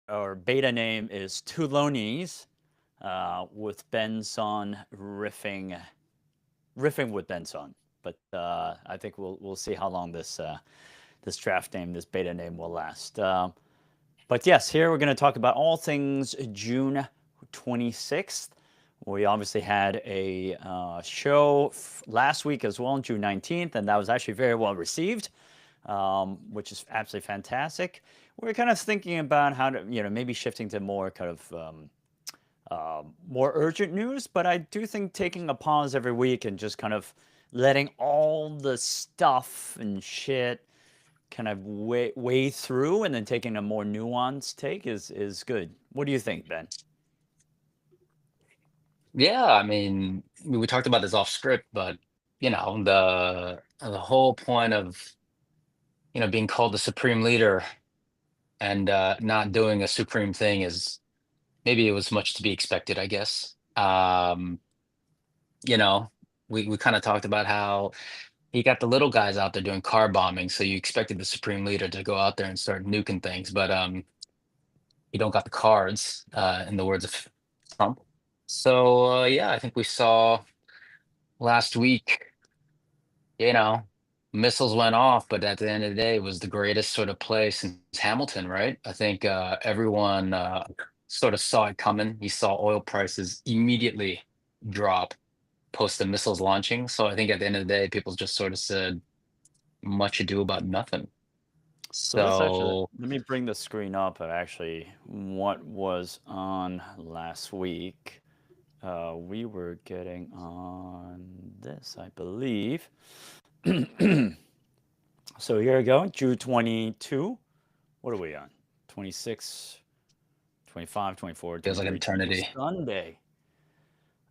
our beta name is Tulonis, with Benson riffing with Benson. But I think we'll see how long this draft name, this beta name, will last. But yes, here we're going to talk about all things June 26th. We obviously had a show last week as well, June 19th, and that was actually very well received, which is absolutely fantastic. We're kind of thinking about how to, maybe shifting to more kind of more urgent news, but I do think taking a pause every week and just kind of letting all the stuff and shit kind of weigh through and then taking a more nuanced take is good. What do you think, Ben? Yeah, I mean, we talked about this off script, but the whole point of being called the supreme leader and not doing a supreme thing is maybe it was much to be expected, I guess. You know, we kind of talked about how he got the little guys out there doing car bombing, so you expected the supreme leader to go out there and start nuking things, but you don't got the cards, in the words of Trump. So yeah, I think we saw last week. you know, missiles went off, but at the end of the day, it was the greatest sort of play since Hamilton, right? I think everyone sort of saw it coming. You saw oil prices immediately drop post the missiles launching. So I think at the end of the day, people just sort of said, much ado about nothing. So let's actually So let me bring the screen up of actually what was on last week. We were getting on this, I believe. So here we go, June 22. What are we on? 26, 25, 24, feels like an 23, eternity. Sunday.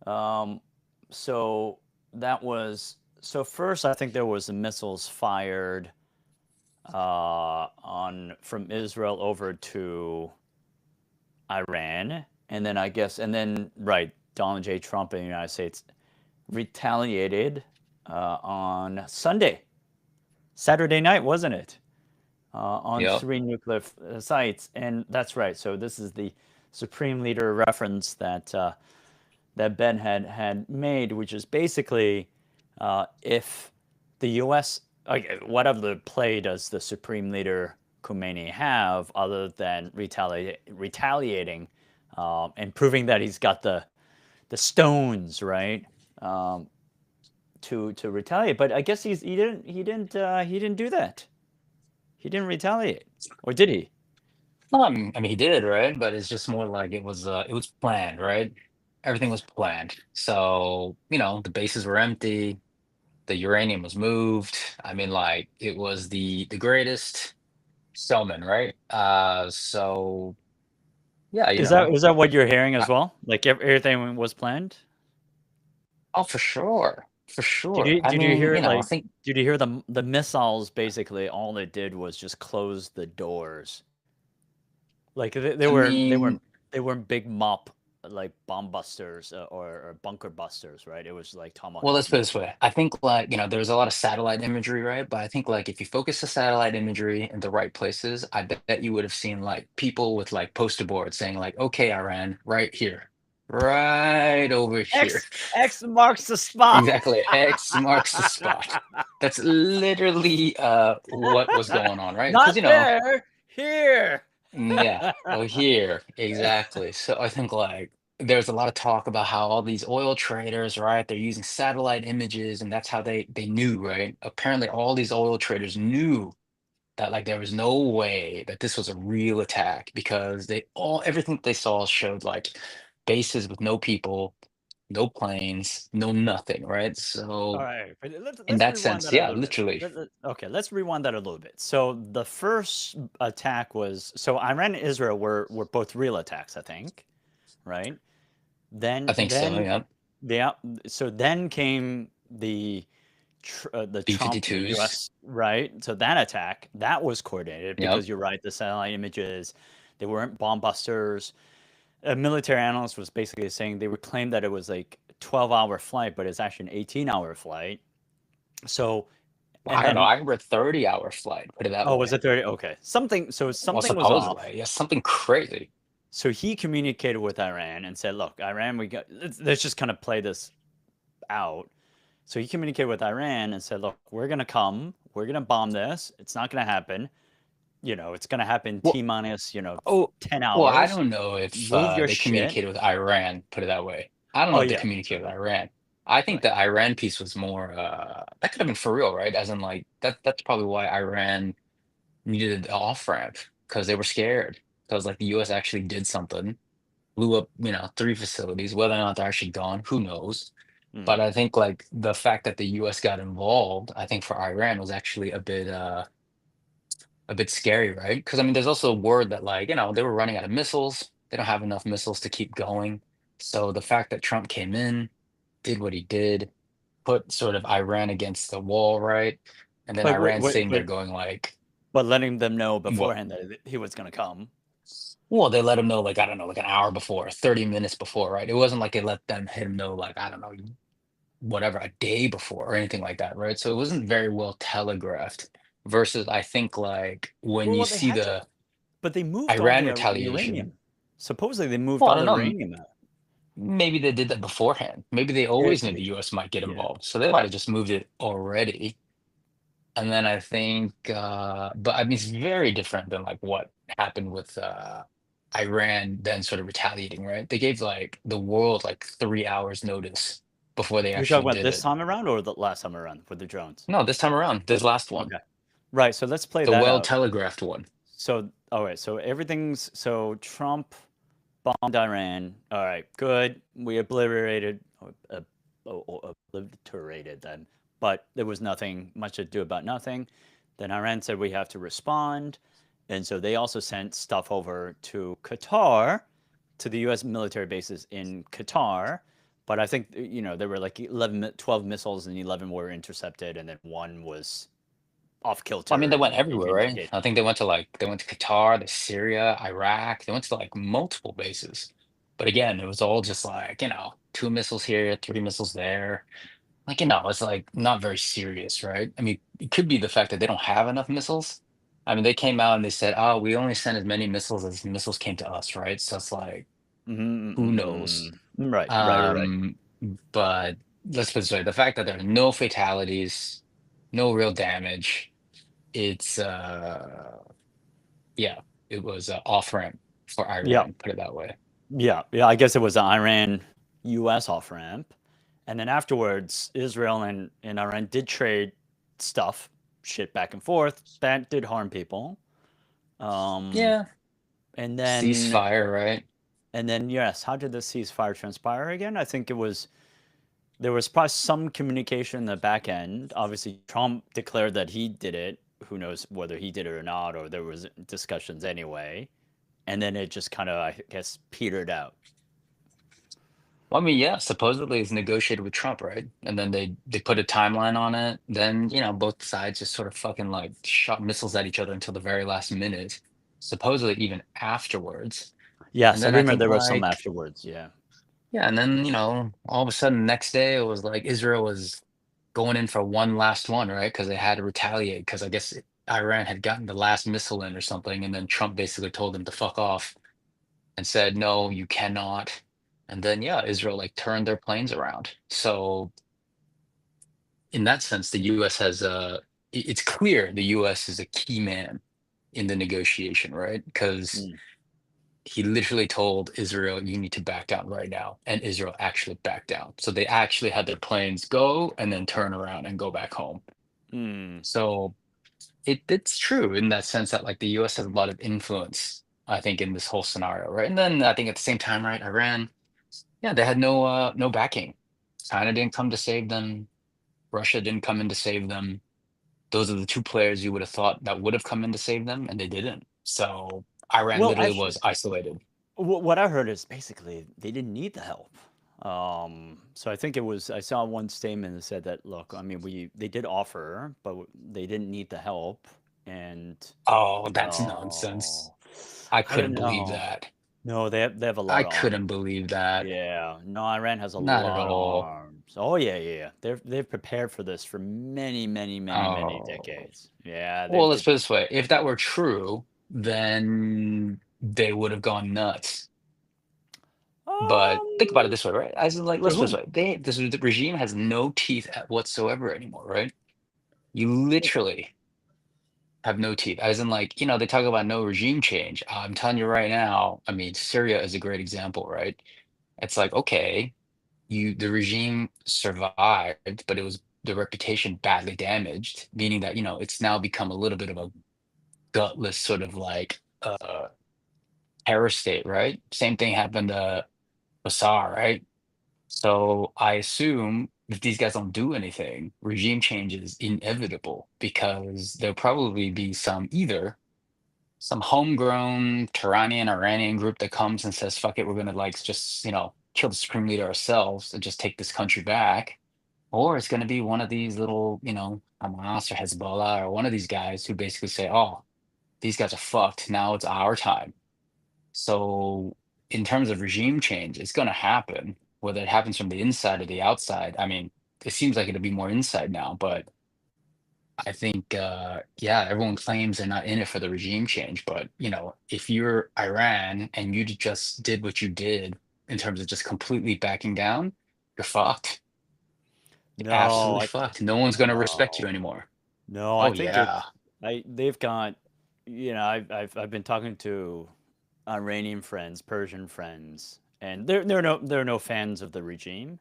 Um, so that was so first I think there was the missiles fired on from Israel over to Iran, and then I guess and then right, Donald J. Trump in the United States retaliated on Saturday night, wasn't it? On Yep. three nuclear sites, and that's right. So this is the supreme leader reference that Ben had made, which is basically if the U.S. Okay, what other play does the supreme leader Khomeini have other than retaliating and proving that he's got the stones right um, to retaliate? But I guess he didn't do that. He didn't retaliate, or did he? I mean, he did, right? But it's just more like it was planned, right? Everything was planned. So, the bases were empty. The uranium was moved. I mean, like it was the greatest showman, right? So yeah, Is that what you're hearing as well? Like everything was planned? oh, for sure, for sure. I Did you mean, hear it I like think, did you hear the missiles basically all it did was just close the doors. Like I mean, they weren't big mop like bomb busters or bunker busters, right? It was like well, Tomahawk let's put it missiles. this way. I think like, there's a lot of satellite imagery, right? But I think like if you focus the satellite imagery in the right places, I bet you would have seen like people with like poster boards saying like, okay, Iran, right here, right over here. X marks the spot. Exactly. X marks the spot. That's literally what was going on, right? Because Not there, here. yeah. Oh, here. Exactly. So I think like there's a lot of talk about how all these oil traders, right? They're using satellite images and that's how they knew, right? Apparently all these oil traders knew that like there was no way that this was a real attack because they all everything that they saw showed like bases with no people, no planes, no nothing, right? All So right, but in let's that rewind sense, that a yeah, little bit. literally. Okay, let's rewind that a little bit. So the first attack was so Iran and Israel were both real attacks, I think, right? I think so, Then yeah. yeah, so then came the Trump and the B-52s. U.S. right. So that attack that was coordinated Yep. because you're right. The satellite images they weren't bomb busters. A military analyst was basically saying they would claim that it was like 12-hour flight, but it's actually an 18-hour flight. So I And don't know. then I remember 30-hour flight, put it that oh, was way. it 30? Okay. So Well, something was off. supposedly, yeah, something crazy. So he communicated with Iran and said, "Look, Iran, we got let's just kind of play this out." So he communicated with Iran and said, "Look, we're gonna come. We're gonna bomb this. It's not gonna happen. It's gonna happen Well, T minus, oh, 10 well, I hours. don't know if Move your they shit." communicated with Iran, put it that way. I don't know Oh if they yeah, communicated with Iran. I think right. the Iran piece was more that could have been for real, right? As in like that's probably why Iran needed the off ramp because they were scared. Because like the US actually did something, blew up, 3 facilities. Whether or not they're actually gone, who knows? But Mm. I think like the fact that the US got involved, I think for Iran was actually a bit scary, right? Because I mean, there's also word that like, they were running out of missiles. They don't have enough missiles to keep going. So the fact that Trump came in, did what he did, put sort of Iran against the wall, right? And then But wait, Iran wait, sitting there but going like, but letting them know what? beforehand that he was gonna come. Well, they let him know like, I don't know, like an hour before, 30 minutes before, right? It wasn't like they let them hit him know like, I don't know, whatever, a day before or anything like that, right? So it wasn't very well telegraphed versus I think like when you Well, they see had to, the but they moved all Iran the retaliation. uranium. Supposedly they moved Well, I all don't the know. uranium out. Maybe they did that beforehand. Maybe they It always could knew the be. US might get Yeah. involved. So they might have just moved it already. And then I think, but I mean, it's very different than like what happened with Iran then sort of retaliating, right? They gave like the world like 3 hours notice before they You're talking actually about did this it. time around or the last time around with the drones? No, this time around, this last one, Okay. Right. So let's play the that well out. telegraphed one. So, all right. So Trump bombed Iran. All right. Good. We obliterated them, but there was nothing much to do about nothing. Then Iran said we have to respond. And so they also sent stuff over to Qatar, to the US military bases in Qatar. But I think, there were like 12 missiles and 11 were intercepted, and then one was off I mean, they kilter went everywhere, in right? Cape. I think they went to Qatar, to Syria, Iraq. They went to like multiple bases. But again, it was all just like, 2 missiles here, 3 missiles there. Like, it's like not very serious, right? I mean, it could be the fact that they don't have enough missiles. I mean, they came out and they said, "Oh, we only sent as many missiles as missiles came to us," right? So it's like, who knows? Right, right, right. Um, but let's put it this way, the fact that there are no fatalities, no real damage, it's yeah, it was off ramp for Yeah, Iran, put it that way. yeah, yeah. I guess it was the Iran US off ramp. And then afterwards, Israel and Iran did trade stuff, shit back and forth. That did harm people. Um, Yeah, and then ceasefire, right? yes, how did the ceasefire transpire again? I think there was probably some communication in the back end. Obviously, Trump declared that he did it. Who knows whether he did it or not, or there was discussions anyway. And then it just kind of, I guess, petered out. Well, I mean, yeah, supposedly it's negotiated with Trump, right? And then they put a timeline on it. Then, both sides just sort of fucking like shot missiles at each other until the very last minute, supposedly even afterwards. And Yes, I then I remember think there was some like, afterwards. Yeah. yeah, and then, all of a sudden the next day it was like Israel was going in for one last one, right? Because they had to retaliate because I guess Iran had gotten the last missile in or something, and then Trump basically told them to fuck off and said, "No, you cannot." And then yeah, Israel like turned their planes around. So in that sense, the U.S. has it's clear the U.S. is a key man in the negotiation, right? Because Mm. he literally told Israel, "You need to back down right now," and Israel actually backed down. So they actually had their planes go and then turn around and go back home. Mm. So it's true in that sense that like the U.S. has a lot of influence, I think, in this whole scenario, right? And then I think at the same time, right, Iran, yeah, they had no backing. China didn't come to save them. Russia didn't come in to save them. Those are the two players you would have thought that would have come in to save them, and they didn't. So Iran Well, literally actually, was isolated. what I heard is basically they didn't need the help. So I think I saw one statement that said that, look, I mean, they did offer, but they didn't need the help. And Oh, that's nonsense. oh, I I don't couldn't believe know. that. No, they have a I lot of couldn't arms. believe that. Yeah, no, Iran has a Not at lot of all. Oh yeah, yeah, yeah. They've prepared for this for many, many, many, many Oh, decades. Yeah, well, they've let's did. put it this way. If that were true, then they would have gone nuts. But think about it Um, this way, right? As in, like, for let's put it this whom? way. This regime has no teeth whatsoever anymore, right? You literally have no teeth. As in, like, they talk about no regime change. I'm telling you right now, I mean, Syria is a great example, right? It's like, okay, the regime survived, but it was the reputation badly damaged, meaning that, it's now become a little bit of a gutless sort of like terror state, right? Same thing happened to Bashar, right? So I assume if these guys don't do anything, regime change is inevitable because there'll probably be either some homegrown Turanian Iranian group that comes and says, fuck it, we're gonna like just, kill the supreme leader ourselves and just take this country back. Or it's gonna be one of these little, Hamas or Hezbollah or one of these guys who basically say, oh, these guys are fucked. Now it's our time. So, in terms of regime change, it's going to happen, whether it happens from the inside or the outside. I mean, it seems like it'll be more inside now, but I think, yeah, everyone claims they're not in it for the regime change. But, if you're Iran and you just did what you did in terms of just completely backing down, you're fucked. You're No, absolutely fucked. No one's going to respect you no, anymore. no. I Oh, think yeah. they've got. I've been talking to Iranian friends, Persian friends, and they're no fans of the regime.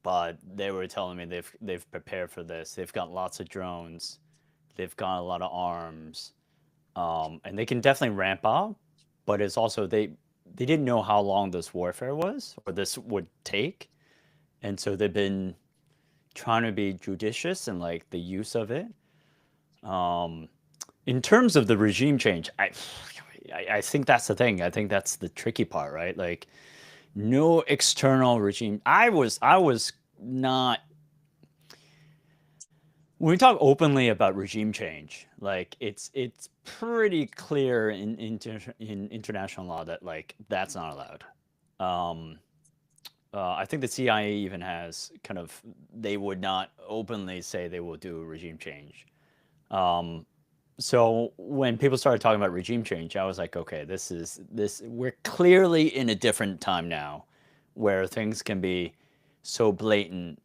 But they were telling me they've prepared for this. They've got lots of drones. They've got a lot of arms, and they can definitely ramp up. But it's also they didn't know how long this warfare was or this would take, and so they've been trying to be judicious in like the use of it. Um, in terms of the regime change, I think that's the thing. I think that's the tricky part, right? Like no external regime. I was not when we talk openly about regime change, like it's pretty clear in international law that like that's not allowed. Um, I think the CIA even has kind of they would not openly say they will do regime change. Um, so when people started talking about regime change, I was like, okay, this. We're clearly in a different time now, where things can be so blatant,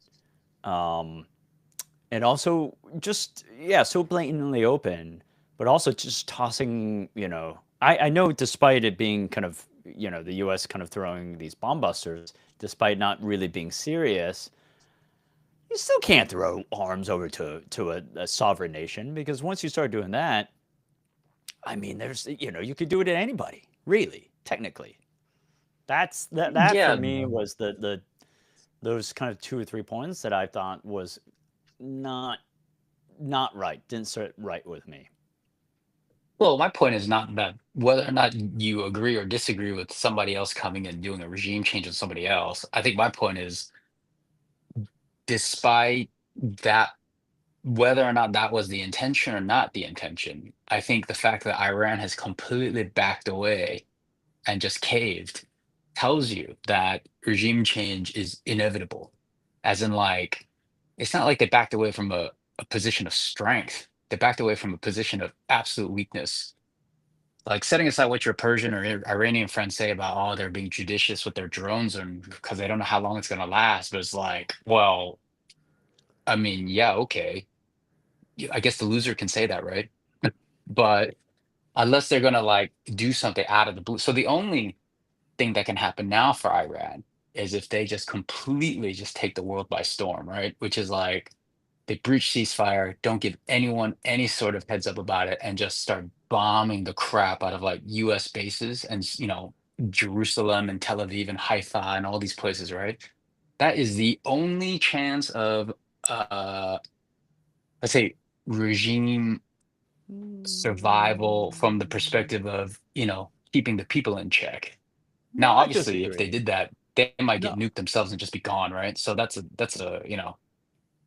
um, and also just yeah, so blatantly open, but also just tossing. I know despite it being kind of the U.S. kind of throwing these bomb busters, despite not really being serious, you still can't throw arms over to a sovereign nation because once you start doing that, I mean, there's you could do it to anybody, really, technically. That for Yeah. me was the those kind of 2 or 3 points that I thought was not not right, didn't sit right with me. Well, my point is not that whether or not you agree or disagree with somebody else coming and doing a regime change with somebody else. I think my point is, despite that, whether or not that was the intention or not the intention, I think the fact that Iran has completely backed away and just caved tells you that regime change is inevitable. As in, like, it's not like they backed away from a position of strength. They backed away from a position of absolute weakness. Like, setting aside what your Persian or Iranian friends say about, oh, they're being judicious with their drones and because they don't know how long it's going to last, but it's like, well, I mean, yeah, okay. I guess the loser can say that, right? But unless they're going to like do something out of the blue. So the only thing that can happen now for Iran is if they just completely just take the world by storm, right? Which is like they breach ceasefire, don't give anyone any sort of heads up about it, and just start bombing the crap out of like U.S. bases and Jerusalem and Tel Aviv and Haifa and all these places, right? That is the only chance of uh let's say regime survival from the Mm, perspective of keeping the people in check. no, Now, I obviously, if they disagree. did that, they might get No, nuked themselves and just be gone, right? So that's a no,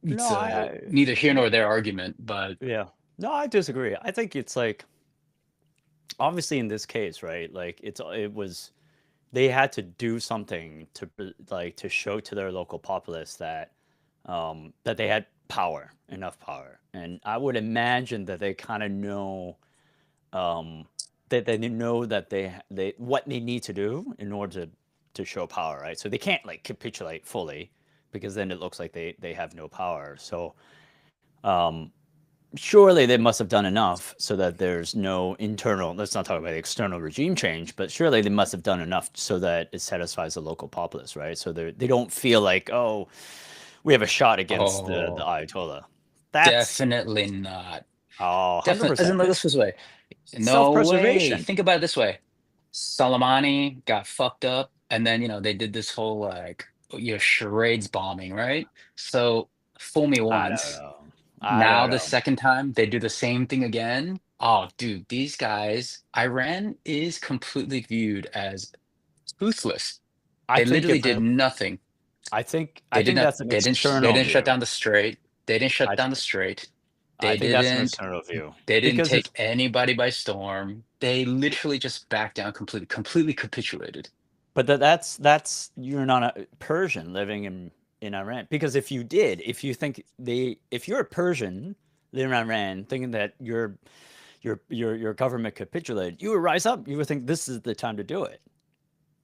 it's a neither here nor there argument, but yeah, no, I disagree. I think it's like obviously in this case, right? Like it was they had to do something to like to show to their local populace that that they had power, enough power. And I would imagine that they kind of know um, that they know that they what they need to do in order to show power, right? So they can't like capitulate fully because then it looks like they have no power. So um, surely they must have done enough so that there's no internal, let's not talk about the external regime change, but surely they must have done enough so that it satisfies the local populace, right? So they don't feel like, oh, we have a shot against the Oh, Ayatollah. That's definitely not. oh, Definitely. As 100%. in, look this way. No way. Self-preservation. Think about it this way. Soleimani got fucked up, and then they did this whole like charades bombing, right? So fool me I don't once. know. I Now don't the know. second time they do the same thing again. Oh, dude, these guys, Iran is completely viewed as toothless. I They think literally if did it, nothing. I They did think not. that's an They external didn't shut view. down the strait. They didn't shut I down the strait. I They think that's an didn't. external view They didn't because if take anybody by storm. They literally just backed down completely. Completely capitulated. but that's you're not a Persian living in Iran because if you did, if you think they if you're a Persian living in Iran thinking that your government capitulated, you would rise up. You would think this is the time to do it.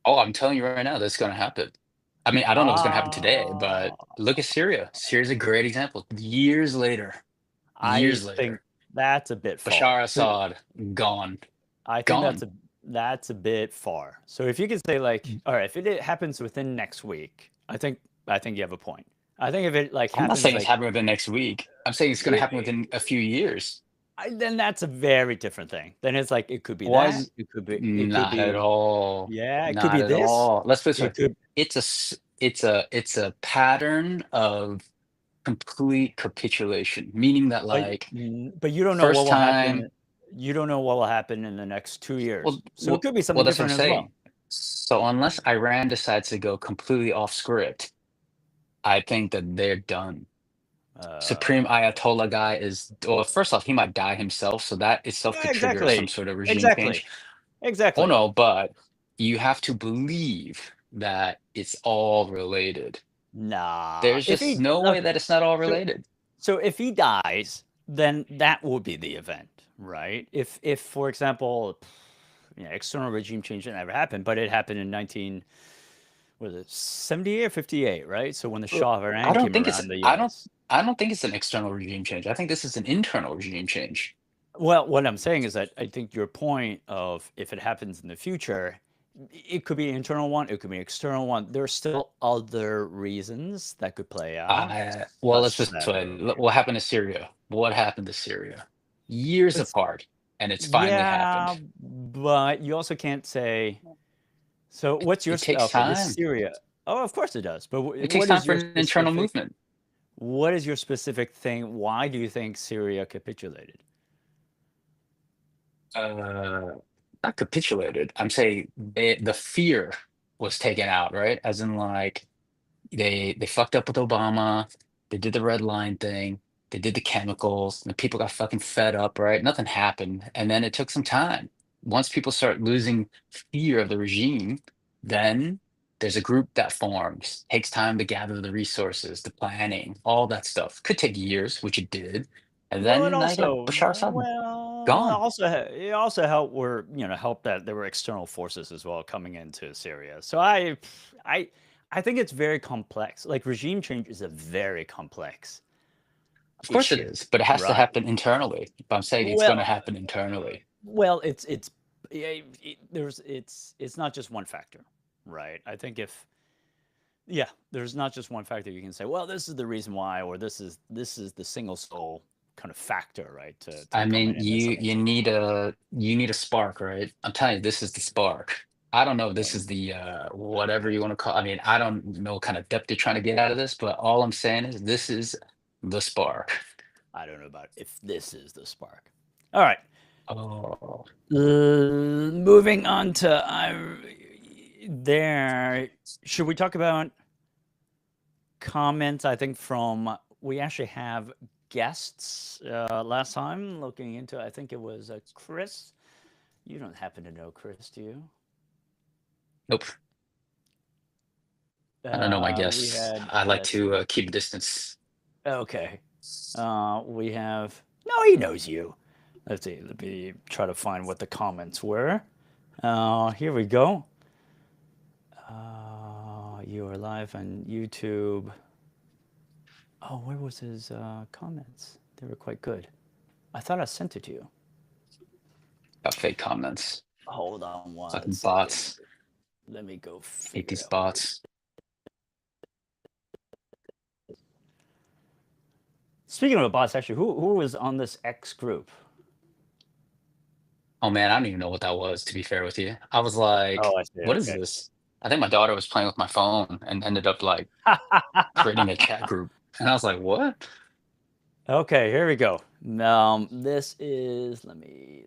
Oh, I'm telling you right now, that's going to happen. I mean, I don't know what's going to happen today, but Ah, look at Syria. Syria's a great example. Years later, I years think later, that's a bit far. Bashar So Assad gone, I think gone. that's a bit far. So if you could say like, all right, if it happens within next week, I think you have a point. I think if it like I'm not happens saying it's like, happening within next week. I'm saying it's going to happen within a few years. then that's a very different thing. Then it's like it could be Why that, is it could not at be all, yeah, it could be not at this, all. Let's put it this way. it could It's a pattern of complete capitulation, meaning that but like but you don't know what first will happen. time. You don't know what will happen in the next 2 years. Well, So it well, could be well, something that's what I'm different as well. saying. So unless Iran decides to go completely off script, I think that they're done. Supreme Uh, Ayatollah guy is, well, first off, he might die himself, so that itself yeah, could trigger some exactly. sort of regime Exactly. change. Oh Exactly. no, but you have to believe that it's all related. Nah. There's If just he no way look, that it's not all so related. so if he dies, then that will be the event, right? If for example, external regime change never happened, but it happened in 19 was it 78 or 58, right? So when the Uh, Shah of I Iran don't came think it's around, the I don't yes. I don't think it's an external regime change. I think this is an internal regime change. Well, what I'm saying is that I think your point of if it happens in the future, it could be an internal one, it could be an external one. There's still other reasons that could play out, Well, let's such put it this that way. What happened to Syria? What happened to Syria? Years it's apart, and it's finally yeah, happened. but you also can't say. So what's your It takes okay, this time. Syria. Oh, of course it does. But It takes what time is for your an internal specific movement. what is your specific thing? Why do you think Syria capitulated? Uh, Not capitulated. I'm saying the fear was taken out, right? As in, like, they fucked up with Obama. They did the red line thing. They did the chemicals. And people got fucking fed up, right? Nothing happened, and then it took some time. Once people start losing fear of the regime, then there's a group that forms. Takes time to gather the resources, the planning, all that stuff. Could take years, which it did, and Well, it then now you got also Bashar Assad well, gone. it also helped were helped that there were external forces as well coming into Syria. So I I think it's very complex. Like regime change is a very complex Of course it issue, is, but it has to right? happen internally. But I'm saying it's going to Well, happen internally. it's yeah, there's it's not just one factor, right? I think if yeah, there's not just one factor you can say, well, this is the reason why, or this is the single sole kind of factor, right, to I coming mean, into something change. you need a spark, right? I'm telling you, this is the spark. I don't know if this Um, is the whatever you want to call. I mean, I don't know what kind of depth you're trying to get out of this, but all I'm saying is this is the spark. I don't know about if this is the spark. All right. Oh, Moving on to there. Should we talk about comments? I think from we actually have guests last time looking into. I think it was Chris. You don't happen to know Chris, do you? nope. I don't know my We guests. had I like to keep distance. okay. We have no, he knows you. Let's see. Let me try to find what the comments were. Here we go. You are live on YouTube. Oh, where was his comments? They were quite good. I thought I sent it to you. Got fake comments. Hold on one Fucking second. bots. Let me go Hate figure these out. bots. Speaking of bots, actually, who was on this X group? Oh man, I don't even know what that was, to be fair with you. I was like, Oh, I see. what is Okay. this? I think my daughter was playing with my phone and ended up like creating a chat group. And I was like, what? Okay, here we go. This is let me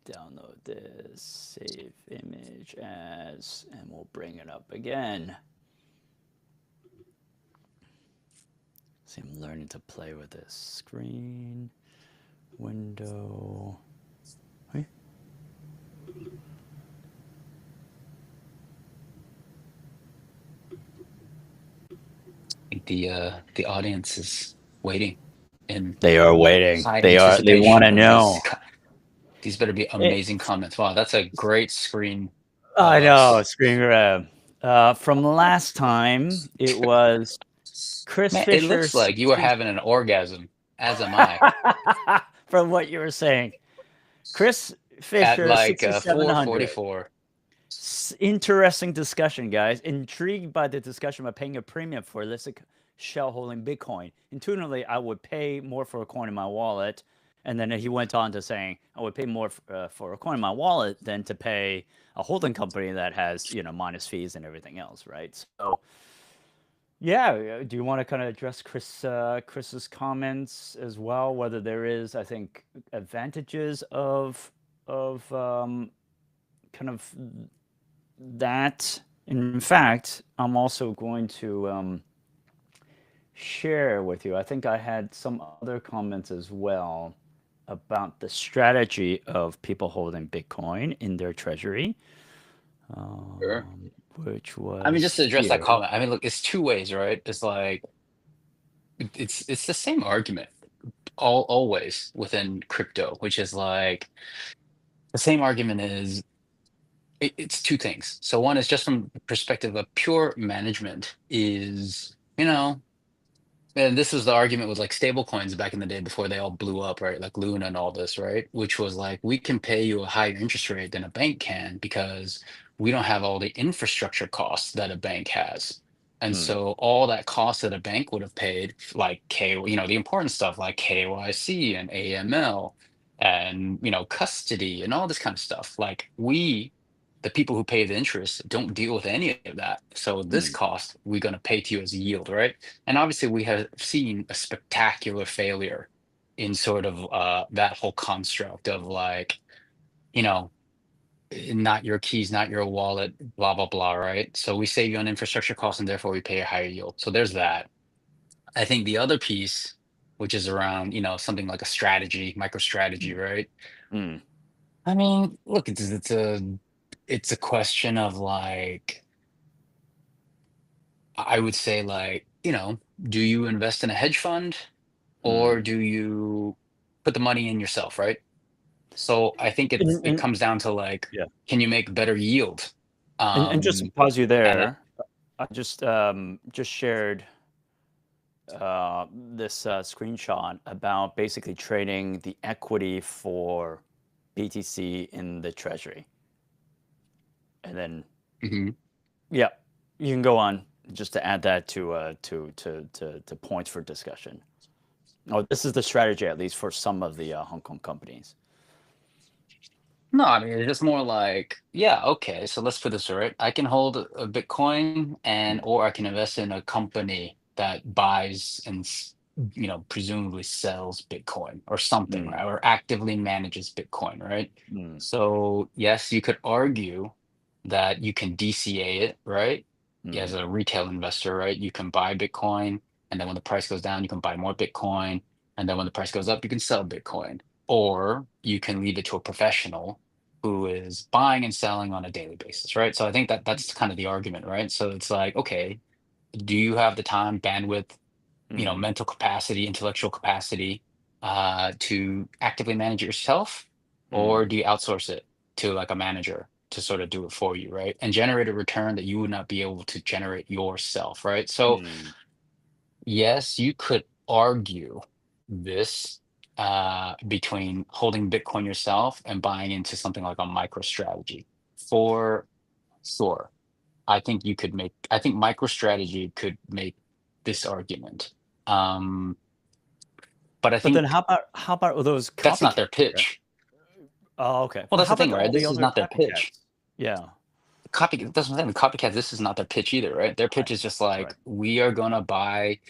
download this, save image as, and we'll bring it up again. See, I'm learning to play with this screen, window. Hey. I think the audience is waiting in They are waiting. high They want anticipation to of these. know. These better be It, amazing comments. Wow, that's a great screen of I know, us. screen grab. From last time, it was Chris Man, it Fisher. looks like you are having an orgasm, as am I, From what you were saying, Chris at Fisher, like 6,700. 4:44. Interesting discussion, guys. Intrigued by the discussion about paying a premium for illicit shell holding Bitcoin. Intuitively, I would pay more for a coin in my wallet. And then he went on to saying, I would pay more for a coin in my wallet than to pay a holding company that has, minus fees and everything else, right? So, yeah, do you want to kind of address Chris's comments as well? Whether there is, I think, advantages of kind of that. In fact, I'm also going to share with you. I think I had some other comments as well about the strategy of people holding Bitcoin in their treasury, Sure. which I mean, was just to address that here. comment, I mean, look, it's two ways, right? It's like it's the same argument always within crypto, which is like the same argument is it's two things. So one is just from the perspective of pure management is, and this was the argument with like stable coins back in the day before they all blew up, right? Like Luna and all this, right? Which was like, we can pay you a higher interest rate than a bank can because we don't have all the infrastructure costs that a bank has. And Hmm. so all that cost that a bank would have paid, like the important stuff like KYC and AML and, custody and all this kind of stuff. Like the people who pay the interest don't deal with any of that. So this Hmm. cost we're going to pay to you as a yield, right? And obviously, we have seen a spectacular failure in sort of that whole construct of like, you know, not your keys, not your wallet, blah, blah, blah, right? So we save you on infrastructure costs and therefore we pay a higher yield. So there's that. I think the other piece, which is around, something like a strategy, micro strategy, right? Hmm. I mean, look, it's a question of like, I would say like, do you invest in a hedge fund or Hmm. do you put the money in yourself, right? So I think it And comes down to like, yeah, can you make better yield? and just to Um, pause you and it, there, I just shared this screenshot about basically trading the equity for BTC in the treasury, and then Mhm. yeah, you can go on just to add that to points for discussion. Oh, this is the strategy at least for some of the Hong Kong companies. No, I mean, it's just more like, yeah, okay, so let's put this right. I can hold a Bitcoin Mm, or I can invest in a company that buys and presumably sells Bitcoin or something, mm, right? Or actively manages Bitcoin, right? mm, So yes, you could argue that you can DCA it, right? Yeah, as mm, a retail investor, right? You can buy Bitcoin, and then when the price goes down, you can buy more Bitcoin, and then when the price goes up, you can sell Bitcoin. Or you can leave it to a professional who is buying and selling on a daily basis, right? So I think that that's kind of the argument, right? So it's like, okay, do you have the time, bandwidth, Mm, mental capacity, intellectual capacity, to actively manage it yourself, or mm, do you outsource it to like a manager to sort of do it for you, right? And generate a return that you would not be able to generate yourself, right? So mm, yes, you could argue this between holding Bitcoin yourself and buying into something like a MicroStrategy. For sure. I think MicroStrategy could make this argument. Um, but I but then think how about all those that's not copycats? their Right? pitch. Oh, okay. Well, But that's how the thing, about right? all the This is other not their pitch. copycats? Yeah. That's what I'm saying. The copycats, this is not their pitch either, right? Their Right. pitch is just Right. like, we are gonna buy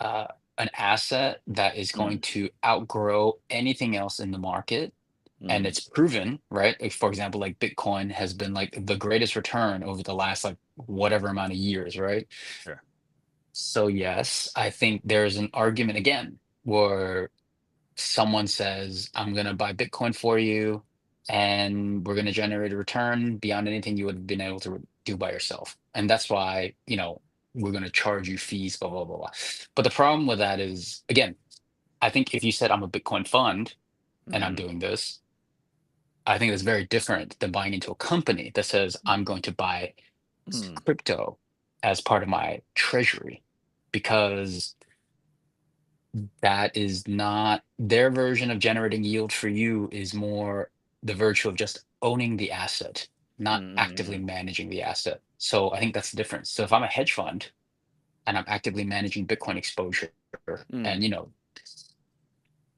uh, an asset that is going Mm, to outgrow anything else in the market. And mm, it's proven, right? Like, for example, like Bitcoin has been like the greatest return over the last like whatever amount of years, right? sure. So yes, I think there's an argument again where someone says, I'm going to buy Bitcoin for you and we're going to generate a return beyond anything you would have been able to do by yourself. And that's why, we're going to charge you fees, blah, blah, blah, blah. But the problem with that is, again, I think if you said I'm a Bitcoin fund and I'm Mm, doing this, I think that's very different than buying into a company that says I'm going to buy mm, crypto as part of my treasury, because that is not their version of generating yield. For you is more the virtue of just owning the asset, mm, not actively mm, managing the asset. So I think that's the difference. So if I'm a hedge fund and I'm actively managing Bitcoin exposure mm, and,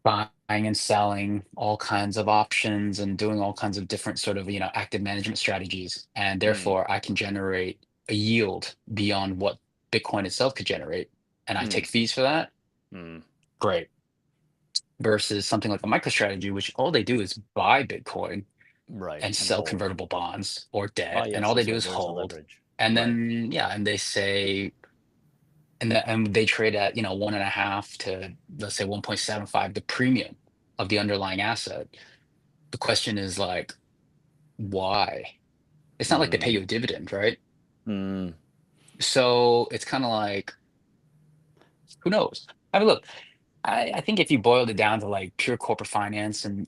buying and selling all kinds of options and doing all kinds of different sort of, active management strategies, and mm, therefore I can generate a yield beyond what Bitcoin itself could generate, and I mm, take fees for that, mm. great. Versus something like a MicroStrategy, which all they do is buy Bitcoin Right. and And sell hold. convertible bonds or Oh, debt, and yes. all they That's do right. is There's the hold. leverage. And Right. then, yeah, and they say, and they trade at, 1.5 to, let's say, 1.75, the premium of the underlying asset. The question is like, why? It's not like they pay Mm, you a dividend, right? mm, So it's kind of like, who knows? I mean, look, I think if you boiled it down to like pure corporate finance and,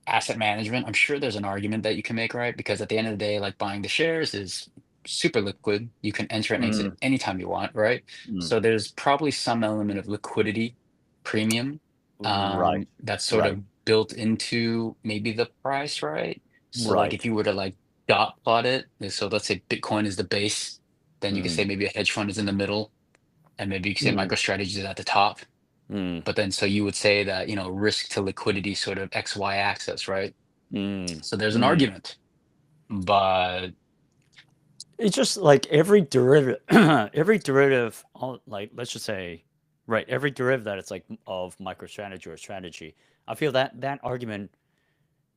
asset management, I'm sure there's an argument that you can make, right? Because at the end of the day, like buying the shares is super liquid. You can enter and exit mm, anytime you want, right? mm. So there's probably some element of liquidity premium, Right. that's sort Right. of built into maybe the price, right? So like if Right. you were to like dot plot it, so let's say Bitcoin is the base, then you could say Mm, maybe a hedge fund is in the middle, and maybe you could say mm, MicroStrategy is at the top. mm, But then so you would say that, risk to liquidity sort of XY axis, right? mm, So there's an mm. argument, but It's just like every derivative, every derivative, like let's just say, right, every derivative that it's like of MicroStrategy or strategy, I feel that that argument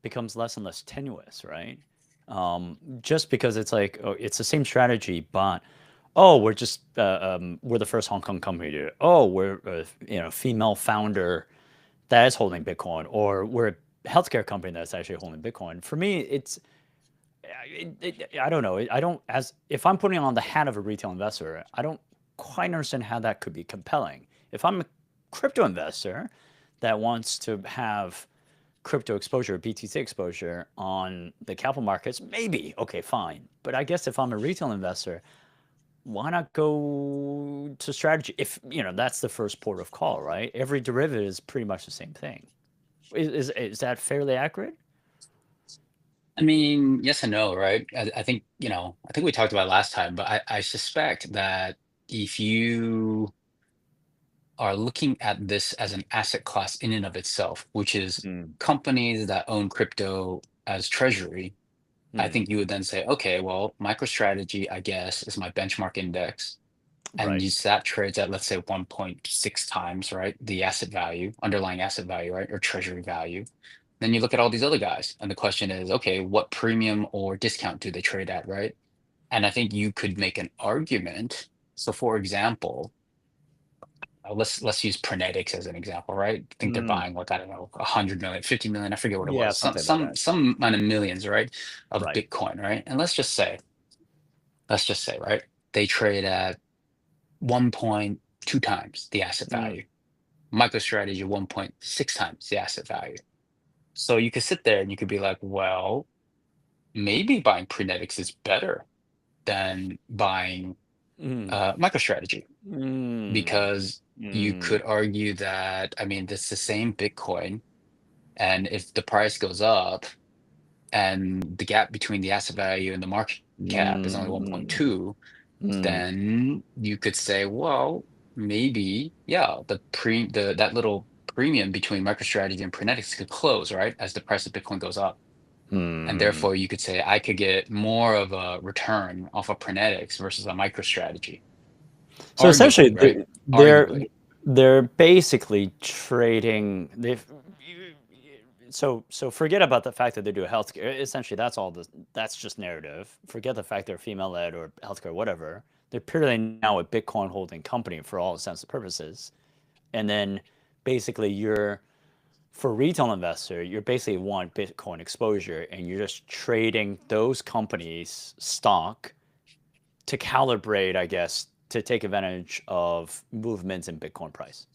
becomes less and less tenuous, right? Just because it's like, oh, it's the same strategy, but oh, we're the first Hong Kong company to do it. Oh, we're a female founder that is holding Bitcoin, or we're a healthcare company that's actually holding Bitcoin. For me, I don't know. I don't as if I'm putting on the hat of a retail investor, I don't quite understand how that could be compelling. If I'm a crypto investor that wants to have crypto exposure, BTC exposure on the capital markets, maybe okay, fine. But I guess if I'm a retail investor, why not go to strategy? If that's the first port of call, right? Every derivative is pretty much the same thing. Is that fairly accurate? I mean, yes and no, right? I think, I think we talked about it last time, but I suspect that if you are looking at this as an asset class in and of itself, which is Mm, companies that own crypto as treasury, I mm, think you would then say, okay, well, MicroStrategy, I guess, is my benchmark index. And right. use that trades at, let's say, 1.6 times, right? The asset value, underlying asset value, right? Or treasury value. Then you look at all these other guys. And the question is, okay, what premium or discount do they trade at, right? And I think you could make an argument. So, for example, let's use Prenetics as an example, right? I think they're Mm, buying like, I don't know, 100 million, 50 million, I forget what it yeah, was. something like that. Some amount of millions, right? Of Right. Bitcoin, right? And let's just say, right? They trade at 1.2 times the asset Mm, value. MicroStrategy 1.6 times the asset value. So you could sit there and you could be like, well, maybe buying Prenetics is better than buying mm, MicroStrategy, mm, because you mm, could argue that, I mean, it's the same Bitcoin, and if the price goes up and the gap between the asset value and the market cap is only mm, 1.2, mm, then you could say, well, maybe, yeah, that little premium between MicroStrategy and Prenetics could close, right, as the price of Bitcoin goes up. And mm. therefore, you could say I could get more of a return off of Prenetics versus a MicroStrategy. So essentially, Arguably, right? they're Arguably. they're basically trading. So forget about the fact that they do healthcare. Essentially, that's all. That's just narrative. Forget the fact they're female led or healthcare, whatever. They're purely now a Bitcoin holding company for all intents and purposes. And then basically, you're for retail investor, you basically want Bitcoin exposure, and you're just trading those companies' stock to calibrate, I guess, to take advantage of movements in Bitcoin price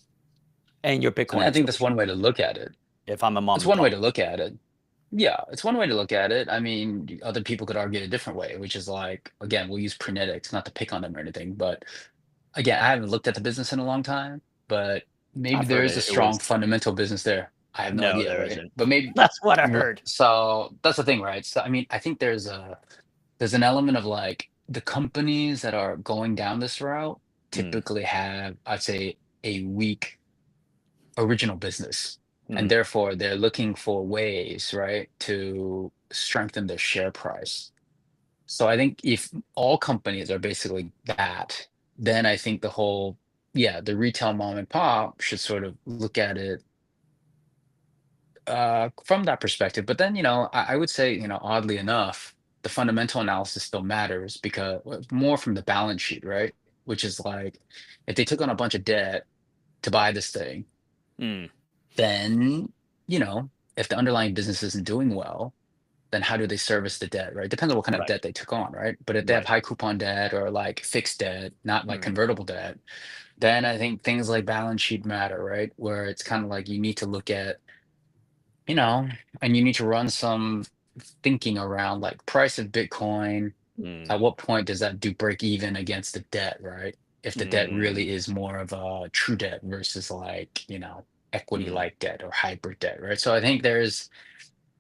and your I mean, Bitcoin I think that's exposure. one way to look at it. If I'm a mom It's and one way pop. to look at it. Yeah, it's one way to look at it. I mean, other people could argue it a different way, which is like, again, we'll use Prenetics, not to pick on them or anything, but again, I haven't looked at the business in a long time, but maybe I've there heard is a it strong was fundamental business there. I have no no, idea, there right? isn't. But maybe, That's what I heard. so that's the thing, right? So I mean, I think there's an element of like the companies that are going down this route Mm, typically have, I'd say, a weak original business. And mm, therefore, they're looking for ways, right, to strengthen their share price. So I think if all companies are basically that, then I think the retail mom and pop should sort of look at it from that perspective. But then, I would say, oddly enough, the fundamental analysis still matters because more from the balance sheet, right? Which is like, if they took on a bunch of debt to buy this thing, mm, then, you know, if the underlying business isn't doing well, then how do they service the debt, right? Depends on what kind of right, debt they took on, right? But if they have right. high coupon debt or like fixed debt, not like Mm, convertible debt, then I think things like balance sheet matter, right? Where it's kind of like you need to look at, you know, and you need to run some thinking around like price of Bitcoin. mm, At what point does that do break even against the debt, right? If the debt mm, really is more of a true debt versus like, equity mm, like debt or hybrid debt, right? So I think there's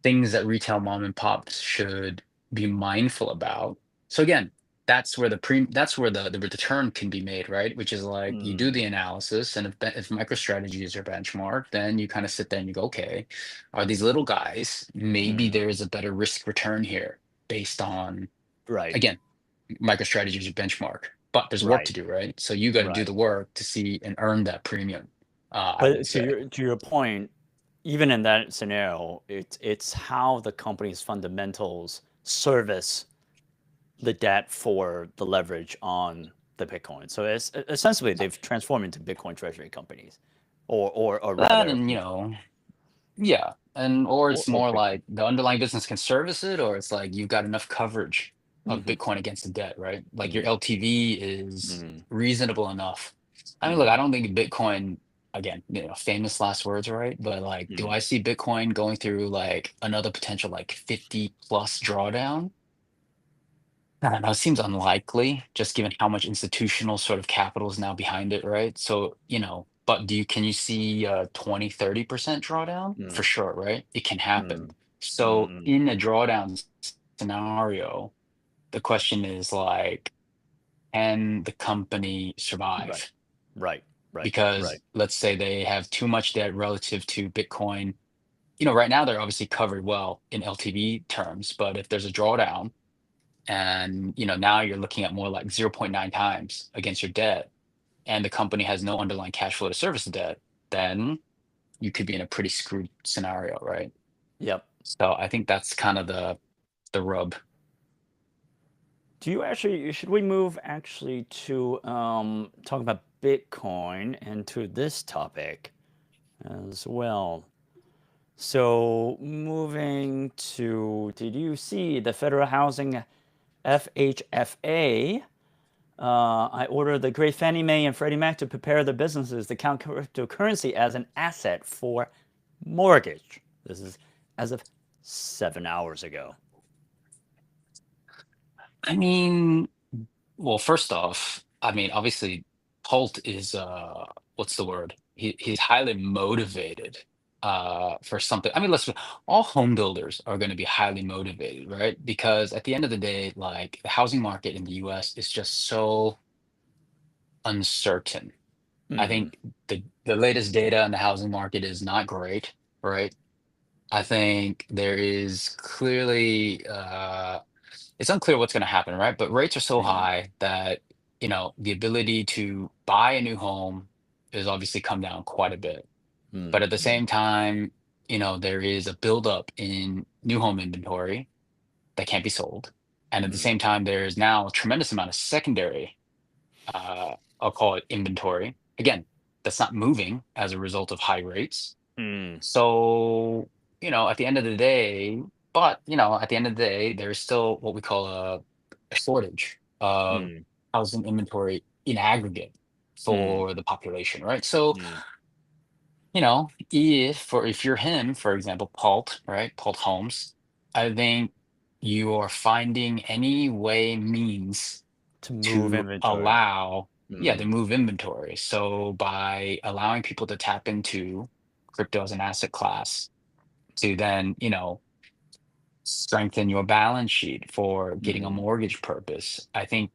things that retail mom and pops should be mindful about. So again, that's where the return can be made, right? Which is like you do mm, the analysis, and if MicroStrategy is your benchmark, then you kind of sit there and you go, okay, are these little guys? Maybe mm, there is a better risk return here based on, right, again, MicroStrategy is your benchmark, but there's work right, to do, right? So you got to do right. the work to see and earn that premium. I would But to say. your point, even in that scenario, it's how the company's fundamentals service the debt for the leverage on the Bitcoin. So it's essentially they've transformed into Bitcoin treasury companies, or That rather, and yeah, and or it's or more Bitcoin. like the underlying business can service it, or it's like you've got enough coverage of Mm-hmm. Bitcoin against the debt, right? Like your Mm, LTV is mm, reasonable enough. I mean, look, mm, I don't think Bitcoin, again, famous last words, right? But like, do mm, I see Bitcoin going through like another potential like 50 plus drawdown? I don't know. It seems unlikely, just given how much institutional sort of capital is now behind it, right? So, but can you see a 20-30% drawdown? For mm, sure, right? It can happen. mm, So mm, in a drawdown scenario, the question is like, can the company right, survive? right, right, Because right. let's say they have too much debt relative to Bitcoin. Right now they're obviously covered well in LTV terms, but if there's a drawdown, and now you're looking at more like 0.9 times against your debt, and the company has no underlying cash flow to service the debt, then you could be in a pretty screwed scenario, right? Yep. So I think that's kind of the rub. Do you actually? Should we move actually to talk about Bitcoin into this topic as well. So moving to, did you see the Federal Housing FHFA? I ordered the great Fannie Mae and Freddie Mac to prepare their businesses to count cryptocurrency as an asset for mortgage. This is as of 7 hours ago. I mean, well, first off, I mean, obviously, Holt is what's the word? He's highly motivated for something. I mean, listen, all home builders are going to be highly motivated, right? Because at the end of the day, like the housing market in the US is just so uncertain. I Hmm. think the latest data on the housing market is not great, right? I think there is clearly it's unclear what's going to happen, right? But rates are so Hmm. high that, the ability to buy a new home is obviously come down quite a bit. But Hmm. at the same time, there is a buildup in new home inventory that can't be sold. And at the Hmm. same time, there's now a tremendous amount of secondary, I'll call it inventory. Again, that's not moving as a result of high rates. Hmm. So, at the end of the day, at the end of the day, there's still what we call a shortage of Hmm. housing inventory in aggregate Hmm. for the population, right? So, Hmm. if you're him, for example, Palt, right? Palt Homes, I think you are finding any way means To move to inventory. allow, yeah, Hmm. to move inventory. So by allowing people to tap into crypto as an asset class to then, strengthen your balance sheet for getting a Hmm. mortgage purpose, I think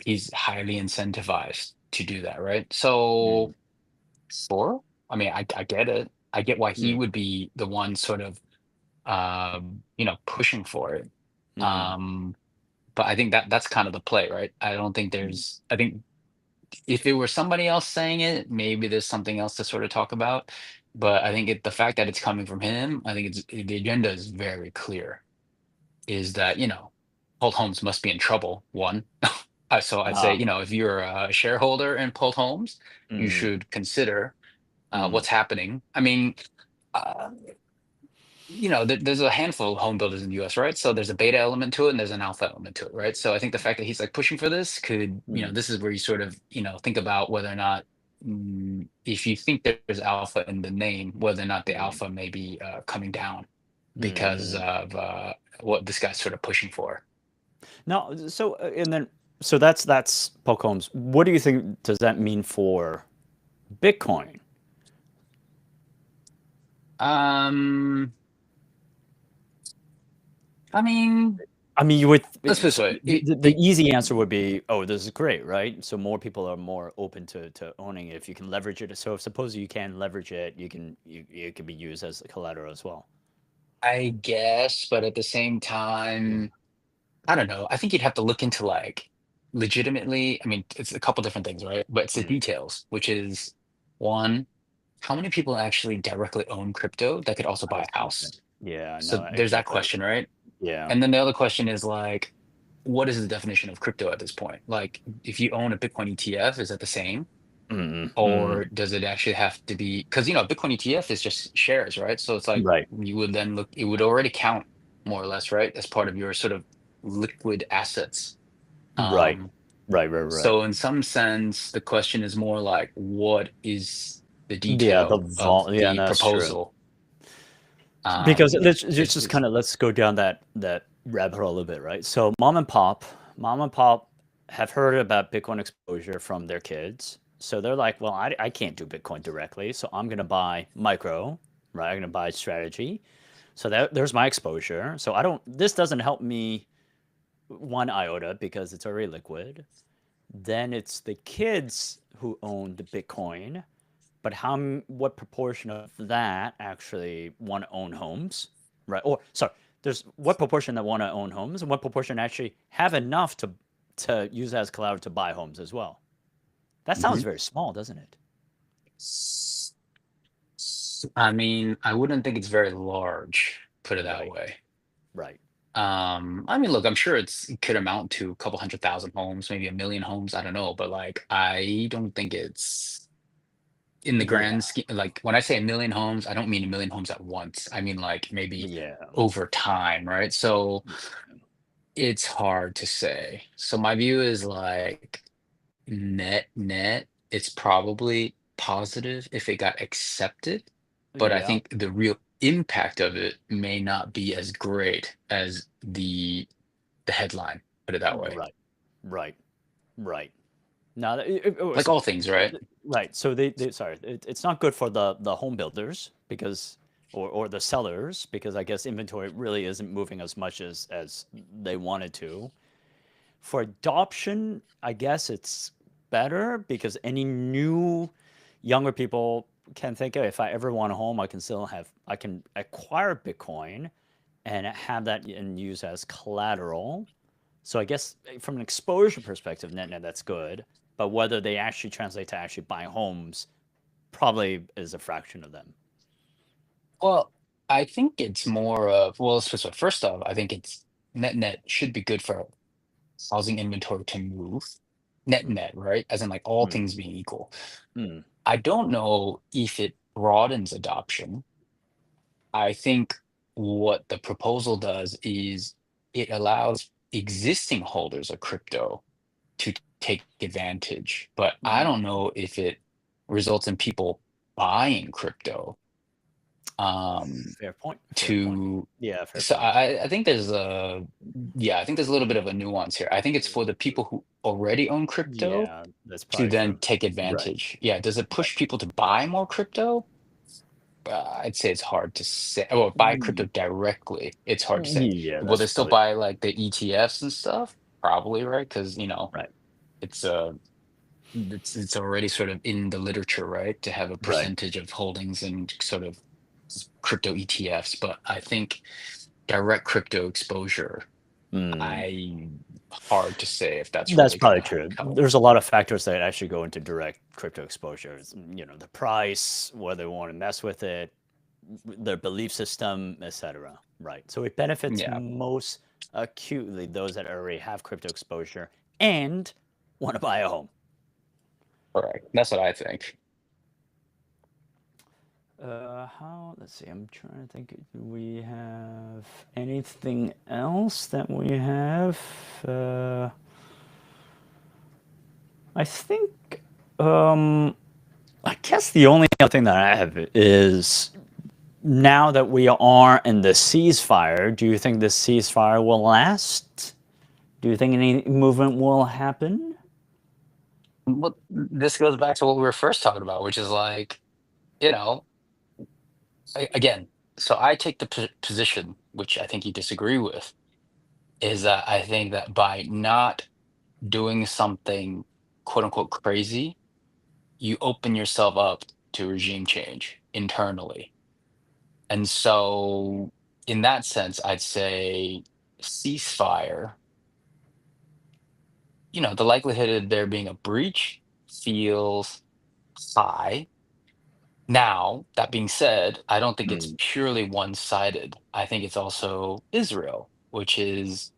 he's highly incentivized to do that, right? Hmm. So sure. I mean, I get it. I get why he Hmm. would be the one sort of pushing for it. Hmm. Um, but I think that's kind of the play, right? I think if it were somebody else saying it, maybe there's something else to sort of talk about. But I think the fact that it's coming from him, I think the agenda is very clear. Is that Holt Holmes must be in trouble. One, so I'd say Ah. if you're a shareholder in Holt Holmes, you Hmm. should consider Hmm. what's happening. I mean, uh, there's a handful of home builders in the US, right? So there's a beta element to it and there's an alpha element to it, right? So I think the fact that he's like pushing for this could, Hmm. this is where you sort of, think about whether or not, if you think there's alpha in the name, whether or not the Hmm. alpha may be coming down because Hmm. of what this guy's sort of pushing for. Now, so and then so that's Paul Combs. What do you think does that mean for Bitcoin? Um, I mean, I mean, you would let's put it this so way. the easy answer would be, oh, this is great, right? So more people are more open to owning it if you can leverage it. So if suppose you can leverage it, it can be used as collateral as well. I guess, but at the same Mm. time, I don't know. I think you'd have to look into like legitimately. I mean, it's a couple different things, right? But it's the Mm. details, which is one, how many people actually directly own crypto that could also I buy was a gonna say, house? yeah, So no, there's that exactly. question, right? Yeah. And then the other question is like, what is the definition of crypto at this point? Like, if you own a Bitcoin ETF, is that the same? Mm. Mm. Or does it actually have to be, because Bitcoin ETF is just shares, right? So it's like Right. you would then look, it would already count more or less, right? As part of your sort of liquid assets. Right. Um, Right. Right. Right. so in some sense, the question is more like, what is the Yeah. The detail of vol. Yeah, the that's true. proposal? Because Um, let's is just is kind of let's go down that rabbit hole a little bit, right? So mom and pop have heard about Bitcoin exposure from their kids. So they're like, well, I can't do Bitcoin directly, so I'm gonna buy micro, right? I'm gonna buy strategy. So there's my exposure. So I don't. This doesn't help me one iota because it's already liquid. Then it's the kids who own the Bitcoin, but what proportion of that actually want to own homes, right? Or sorry, there's what proportion that want to own homes and what proportion actually have enough to use as collateral to buy homes as well. That sounds Mhm. very small, doesn't it? I mean, I wouldn't think it's very large, put it that Right, way. right. I mean, look, I'm sure it could amount to a couple 100,000 homes, maybe 1,000,000 homes. I don't know, but like, I don't think it's in the Yeah, grand scheme. Like when I say 1,000,000 homes, I don't mean 1,000,000 homes at once. I mean like maybe yeah, over time, right? So it's hard to say. So my view is like net net, it's probably positive if it got accepted, but I yeah. think the real impact of it may not be as great as the headline, put it that way. Right, right, right. Now, Like all things, right? right. So sorry, it's not good for the home builders because, or the sellers because I guess inventory really isn't moving as much as they wanted to. For adoption, I guess it's better because any new younger people can think, "Oh, if I ever want a home, I can acquire Bitcoin and have that and use as collateral." So I guess from an exposure perspective, net that's good. But whether they actually translate to actually buying homes probably is a fraction of them. Well, I think it's more of, well, so first off, I think it's net net should be good for housing inventory to move. Net Mm, net, right? As in like all mm, things being equal. mm, I don't know if it broadens adoption. I think what the proposal does is it allows existing holders of crypto to take advantage, but I mm. don't know if it results in people buying crypto Fair point. Fair point. to Yeah, fair so point. I think there's a yeah, I think there's a little bit of a nuance here. I think it's for the people who already own crypto Yeah, that's to probably then for take right, advantage. Yeah, does it right. push people to buy more crypto? I'd say it's hard to say. Well, buy crypto directly, it's hard to say. Yeah, Will that's they still probably buy like the ETFs and stuff? Probably, right? Because right, it's it's already sort of in the literature, right? To have a right. percentage of holdings and sort of crypto ETFs. But I think direct crypto exposure, Mm. I hard to say if that's That's really probably gonna true. help. There's a lot of factors that actually go into direct crypto exposures. The price, whether they want to mess with it, their belief system, etc. Right. So it benefits Yeah, most acutely those that already have crypto exposure and want to buy a home. correct. That's what I think. Let's see, I'm trying to think. Do we have anything else that we have? Uh, I think, um, I guess the only other thing that I have is now that we are in the ceasefire, do you think the ceasefire will last? Do you think any movement will happen? Well, this goes back to what we were first talking about, which is like, you know, again, so I take the position, which I think you disagree with, is that I think that by not doing something quote unquote crazy, you open yourself up to regime change internally. And so, in that sense, I'd say ceasefire, the likelihood of there being a breach feels high. Now, that being said, I don't think it's Mm, purely one-sided. I think it's also Israel, which is,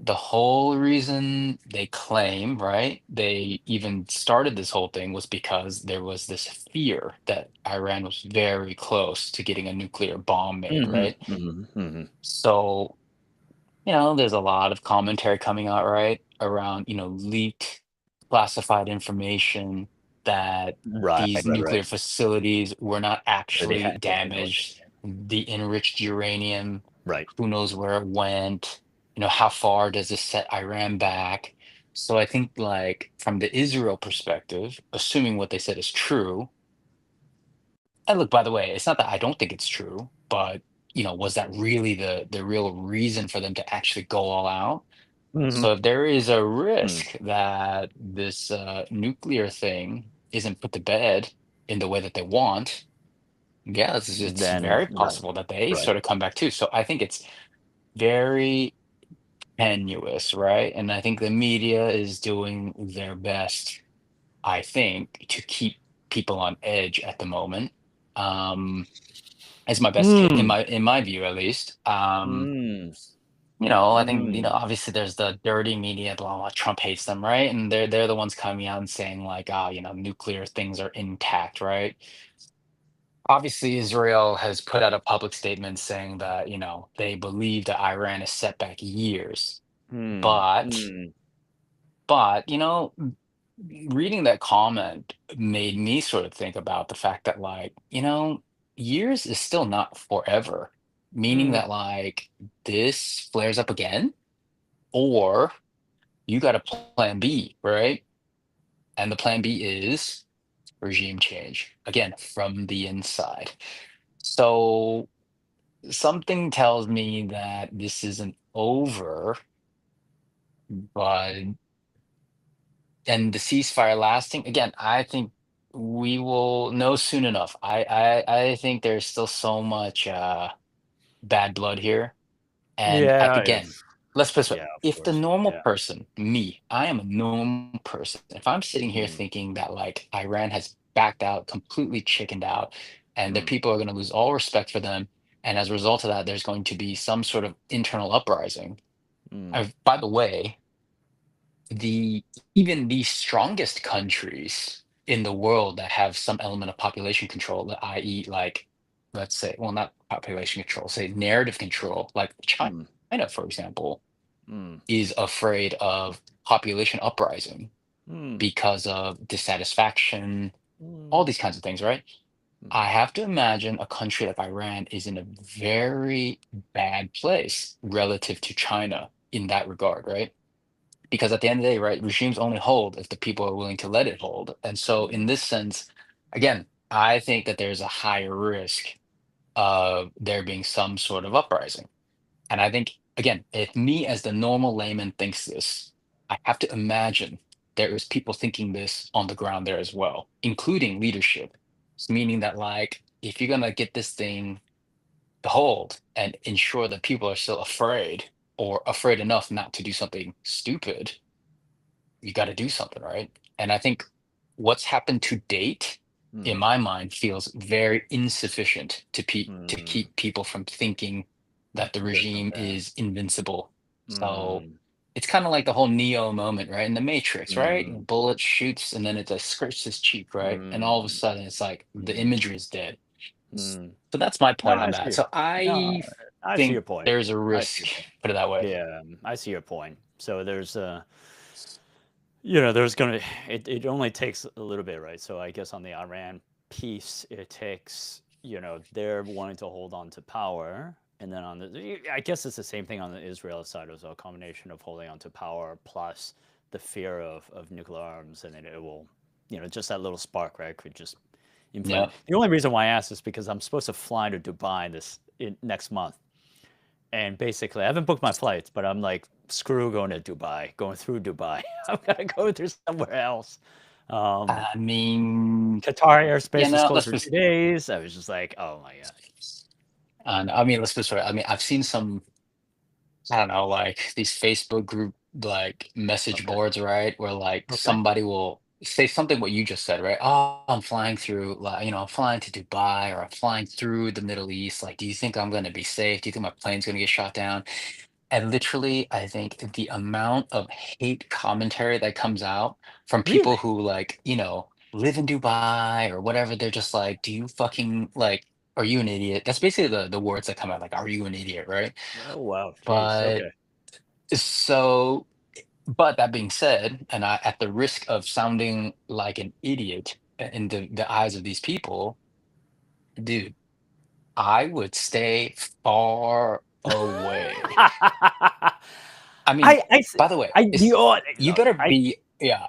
the whole reason they claim, right? They even started this whole thing was because there was this fear that Iran was very close to getting a nuclear bomb made, hmm right? hmm hmm So, there's a lot of commentary coming out, right, around, leaked classified information that Right, these right, right. nuclear facilities were not Really actually had damage. damaged. The enriched uranium, Right. who knows where it went? How far does this set Iran back? So I think, like, from the Israel perspective, assuming what they said is true, and look, by the way, it's not that I don't think it's true, but was that really the real reason for them to actually go all out? hmm So if there is a Mm. risk that this nuclear thing isn't put to bed in the way that they want, yeah, it's Then, very right, possible that they right. sort of come back too. So I think it's very tenuous, right? And I think the media is doing their best, I think, to keep people on edge at the moment. Um, Is my best case Mm, in my view at least. mm, I think, mm, obviously there's the dirty media, blah, blah, Trump hates them, right? And they're the ones coming out and saying like, oh, nuclear things are intact, right? Obviously, Israel has put out a public statement saying that, they believe that Iran is set back years. mm, But, mm, but, reading that comment made me sort of think about the fact that, like, years is still not forever, meaning mm, that, like, this flares up again, or you got a plan B, right? And the plan B is regime change, again, from the inside. So something tells me that this isn't over, but and the ceasefire lasting, again, I think we will know soon enough. I think there's still so much bad blood here. And yeah, again, let's put it this way, yeah, of if the course, normal yeah, person, me, I am a normal person. If I'm sitting here mm, thinking that like Iran has backed out, completely chickened out, and the mm, people are going to lose all respect for them, and as a result of that, there's going to be some sort of internal uprising. mm, By the way, the even the strongest countries in the world that have some element of population control, i.e., like, let's say, well, not population control, say narrative control, like mm, China, for example, mm, is afraid of population uprising mm, because of dissatisfaction, all mm, these kinds of things, right? mm, I have to imagine a country like Iran is in a very bad place relative to China in that regard, right? Because at the end of the day, right, regimes only hold if the people are willing to let it hold. And so, mm, in this sense, again, I think that there's a higher risk of there being some sort of uprising. And I think, again, if me as the normal layman thinks this, I have to imagine there is people thinking this on the ground there as well, including leadership. Meaning that, like, if you're gonna get this thing to hold and ensure that people are still afraid or afraid enough not to do something stupid, you got to do something, right? And I think what's happened to date, in mm, my mind, feels very insufficient to mm, keep people from thinking that the different regime path. is invincible. So Mm, it's kind of like the whole Neo moment, right? In the Matrix, right? mm, Bullet shoots and then it just scrapes his cheek, right? And all of a mm, sudden it's like the mm, imagery is dead. mm. So that's my No, point on I that. see. So No, I I see think your point. there's a I see risk, your point. put it that way. Yeah, I see your point. So there's there's gonna it only takes a little bit, right? So I guess on the Iran piece, it takes, they're wanting to hold on to power. And then I guess it's the same thing on the Israel side as well, a combination of holding on to power plus the fear of nuclear arms, and then it will, just that little spark, right, could just inflame it. Yeah. The only reason why I asked is because I'm supposed to fly to Dubai next month. And basically, I haven't booked my flights, but I'm like, screw going to Dubai, going through Dubai. I'm gonna go through somewhere else. Um, I mean, Qatar airspace was closed let's for just 2 days. I was just like, oh my god. and I mean, let's be sorry. I mean, I've seen some, I don't know, like these Facebook group like message Okay. boards, right? Where like Okay. somebody will say something what you just said, right? Oh, I'm flying through, like, I'm flying to Dubai or I'm flying through the Middle East. Like, do you think I'm gonna be safe? Do you think my plane's gonna get shot down? And literally, I think the amount of hate commentary that comes out from people Really? who like, live in Dubai or whatever, they're just like, do you fucking like, are you an idiot? That's basically the words that come out, like, are you an idiot, right? Oh wow. Jeez. But Okay. so, but that being said, and at the risk of sounding like an idiot in the eyes of these people, dude, I would stay far away. I I mean, I s- by the way, I the it's odd you better I be, yeah.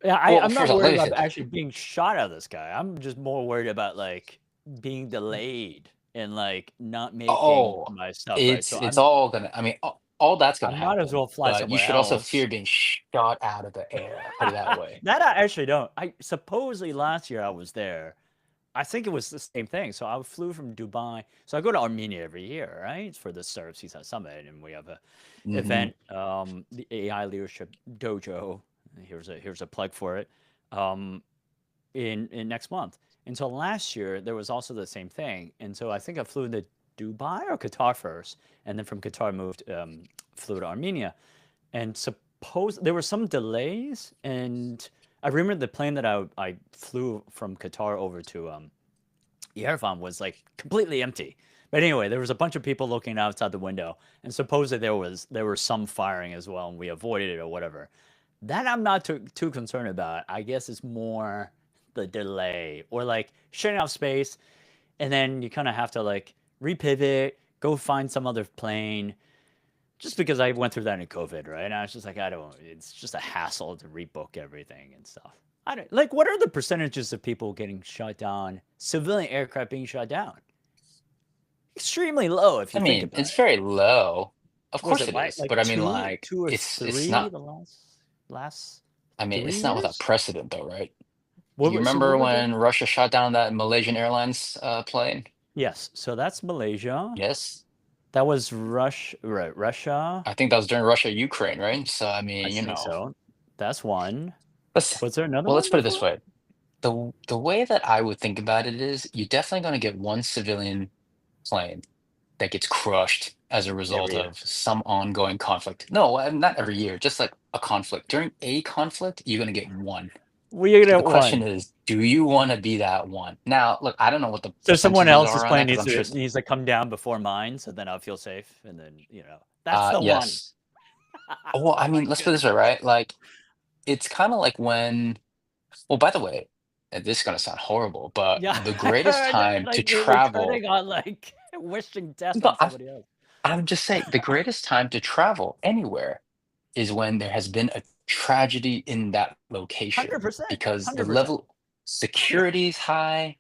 yeah, Well, I'm not first of all, worried let me about say, actually being shot at this guy. I'm just more worried about like being delayed and like not making oh, my stuff right. it's So it's all gonna. I mean, all that's I gonna might as happen. well fly But you somewhere should also else. fear being shot out of the air. Put it that way. That I actually don't. I supposedly last year I was there. I think it was the same thing. So I flew from Dubai. So I go to Armenia every year, right, for the Startup Seaside Summit, and we have a Hmm. event, the AI Leadership Dojo. Here's a plug for it. Um, in next month. And so last year there was also the same thing. And so I think I flew to Dubai or Qatar first, and then from Qatar moved flew to Armenia. And suppose there were some delays, and I remember the plane that I flew from Qatar over to Yerevan was like completely empty. But anyway, there was a bunch of people looking outside the window, and supposedly there was some firing as well, and we avoided it or whatever. That I'm not too concerned about. I guess it's more the delay or like shutting off space, and then you kind of have to like repivot, go find some other plane. Just because I went through that in COVID, right? And I was just like, I don't. It's just a hassle to rebook everything and stuff. I don't like. What are the percentages of people getting shut down? Civilian aircraft being shut down? Extremely low if I you think mean, about it's it. very low. Of Was course it it is, like but I mean, two, like, two or it's three not. the last I mean, three it's not without years? precedent, though, right? What You was so? What remember were the? when Russia shot down that Malaysian Airlines plane? Yes, so that's Malaysia. Yes, That was right, Russia. I think that was during Russia-Ukraine, right? So I I mean, think so. That's one. let's Was there another well, let's one put it this before? way. The way that I would think about it is you're definitely going to get one civilian plane that gets crushed as a Every result year. of some ongoing conflict. No, not every year, just like a conflict. During a conflict, you're going to get one. We get So the it question one. is, do you want to be that one? Now, look, I don't know what the So someone percentages are else's around that plane because needs I'm sure. to come down before mine, so then I'll feel safe, and then that's the one. Yes. Well, Oh I my mean, let's put it this way, goodness. right? Like, it's kind of like when. Well, by the way, this is going to sound horrible, but Yeah, the I greatest heard time to like you're travel. turning on like wishing death No, on somebody else. I'm just saying the greatest time to travel anywhere is when there has been a tragedy in that location 100%, because the 100%, level security is high,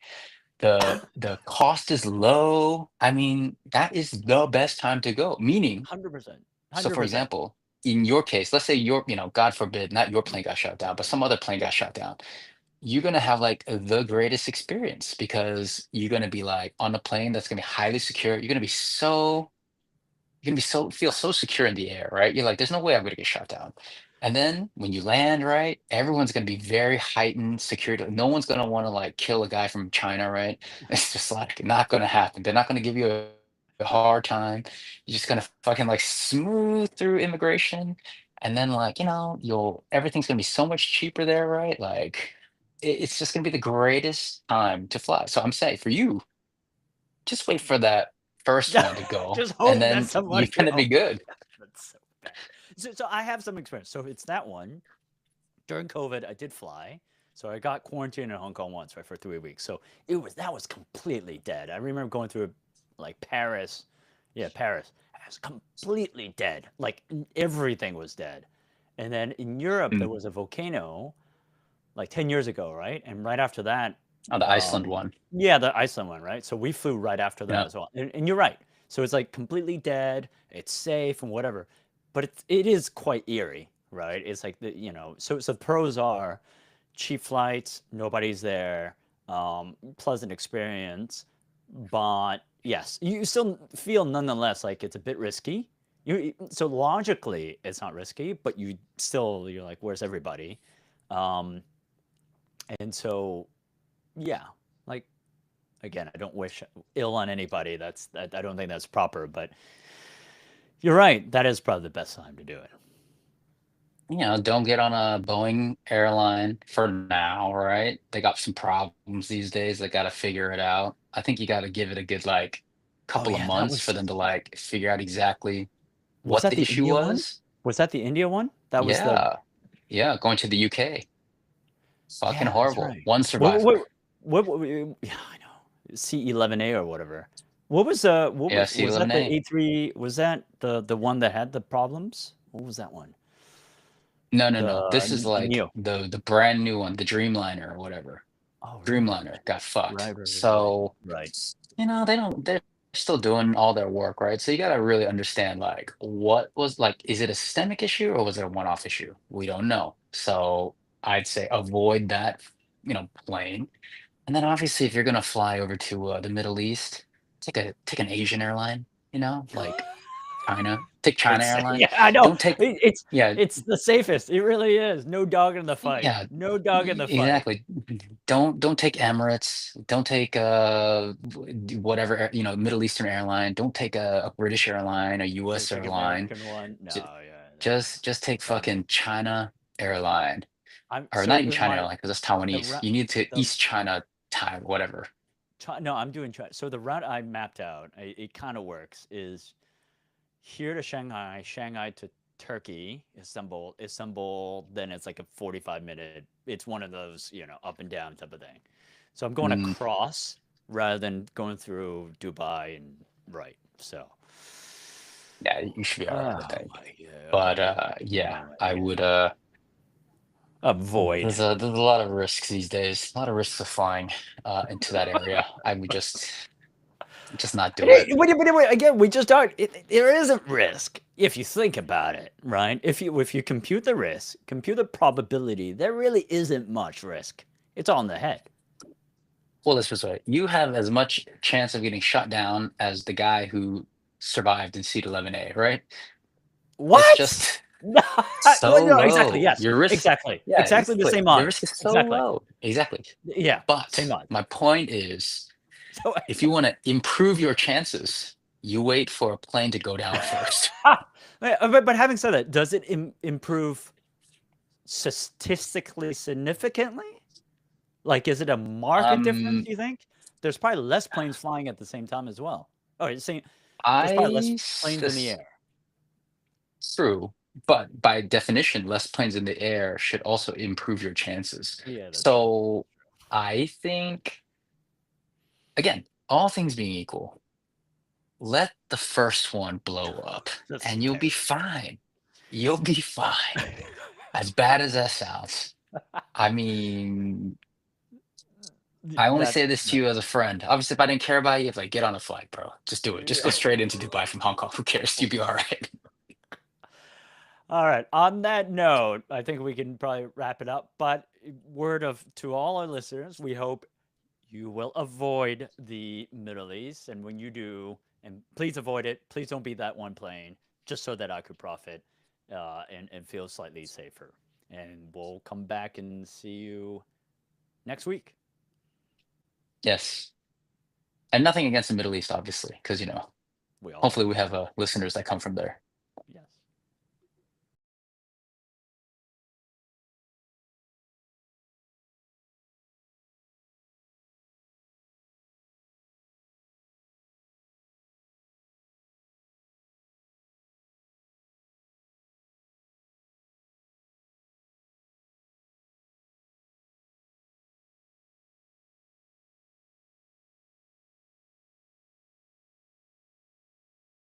the cost is low. I mean, that is the best time to go. Meaning, 100%, so for 100%. example, in your case, let's say God forbid, not your plane got shot down, but some other plane got shot down. You're gonna have like the greatest experience because you're gonna be like on a plane that's gonna be highly secure. You're gonna be so feel so secure in the air, right? You're like, there's no way I'm gonna get shot down. And then when you land, right, everyone's gonna be very heightened security. No one's gonna want to like kill a guy from China, right? It's just like not gonna happen. They're not gonna give you a hard time. You're just gonna fucking like smooth through immigration. And then like, you'll everything's gonna be so much cheaper there, right? Like it's just gonna be the greatest time to fly. So I'm saying for you, just wait for that first one to go, Just and hope that then you're somebody. gonna Oh be my good. god, that's so bad. So I have some experience. So it's that one. During COVID, I did fly. So I got quarantined in Hong Kong once, right, for 3 weeks. So that was completely dead. I remember going through like Paris. Yeah, Paris. It was completely dead. Like everything was dead. And then in Europe, there Mm. was a volcano like 10 years ago, right? And right after that, Oh, the Iceland um, one. yeah, the Iceland one, right? So we flew right after that Yeah. as well. And you're right. So it's like completely dead. It's safe and whatever, but it is quite eerie, right? It's like So pros are cheap flights, nobody's there, pleasant experience, but yes, you still feel nonetheless like it's a bit risky. So logically, it's not risky, but you're like, where's everybody? Um, and so yeah, like again, I don't wish ill on anybody. I don't think that's proper, but you're right. That is probably the best time to do it. Don't get on a Boeing airline for now, right? They got some problems these days. They got to figure it out. I think you got to give it a good like Oh couple of yeah, that months for was them to like figure out exactly was what that the the issue India one? was. Was that the India one? That was the Yeah. Yeah, going to the UK. Fucking Yeah, that's horrible. right. One What survivor. what yeah, I know. C11A or whatever. Yeah, was that the C11A. A3, was that the one that had the problems? What was that one? No, no, no. This is The like Neo. the brand new one, the Dreamliner or whatever. Oh, really? Dreamliner got fucked. Right, right, right, right. So, Right. they're still doing all their work, right? So you gotta really understand like what was like, is it a systemic issue or was it a one-off issue? We don't know. So I'd say avoid that, plane. And then obviously if you're gonna fly over to the Middle East, take an Asian airline, like China. Take China It's Airline. yeah, I know. Don't take It's yeah, it's the safest. It really is. No dog in the fight. yeah, No dog in the fight. exactly. don't take Emirates. Don't take whatever Middle Eastern airline. Don't take a British airline, a Don't U.S. take airline. American one. No, Ju- yeah, just take bad move. fucking China airline, I'm or not even so China my airline because that's the Taiwanese. route You need to the East China time, whatever. no, I'm doing so the route I mapped out, it kind of works. Is here to Shanghai, Shanghai to Turkey, Istanbul, Istanbul. Then it's like a 45-minute. It's one of those up and down type of thing. So I'm going Mm, across rather than going through Dubai and right. So. yeah, you should be all right, I Oh think. my god. But Okay. yeah, I Anyway, would. avoid. There's a lot of risks these days. A lot of risks of flying into that area. I would just not do Hey, it. wait, again, we just talked. There isn't risk if you think about it, right? If you compute the risk, compute the probability, there really isn't much risk. It's all in the head. Well, let's just say you have as much chance of getting shot down as the guy who survived in Seat 11A, right? It's What? just No, so no, exactly. low. Yes, Your risk, exactly, yeah, exactly the exactly. same Your odds. risk is so Exactly. low. Exactly. Yeah, same But odds. my point is, So, if you want to improve your chances, you wait for a plane to go down first. but having said that, does it improve statistically significantly? Like, is it a market difference, Um, do you think? There's probably less planes flying at the same time as well. Oh, you're saying there's probably less I planes in the this air. true, but by definition, less planes in the air should also improve your chances. Yeah, that's true. So I think, again, all things being equal, let the first one blow up That's and you'll fair. be fine. You'll be fine. As bad as that sounds. I mean, I only That say this to no. you as a friend. Obviously, if I didn't care about you, if like get on a flight, bro. Just do it. Just go straight into Dubai from Hong Kong. Who cares? You'll be all right. All right. On that note, I think we can probably wrap it up. But word of to all our listeners, we hope you will avoid the Middle East, and when you do, and please avoid it. Please don't be that one plane, just so that I could profit and feel slightly safer. And we'll come back and see you next week. Yes. And nothing against the Middle East, obviously, because We all hopefully do. we have listeners that come from there. Yes.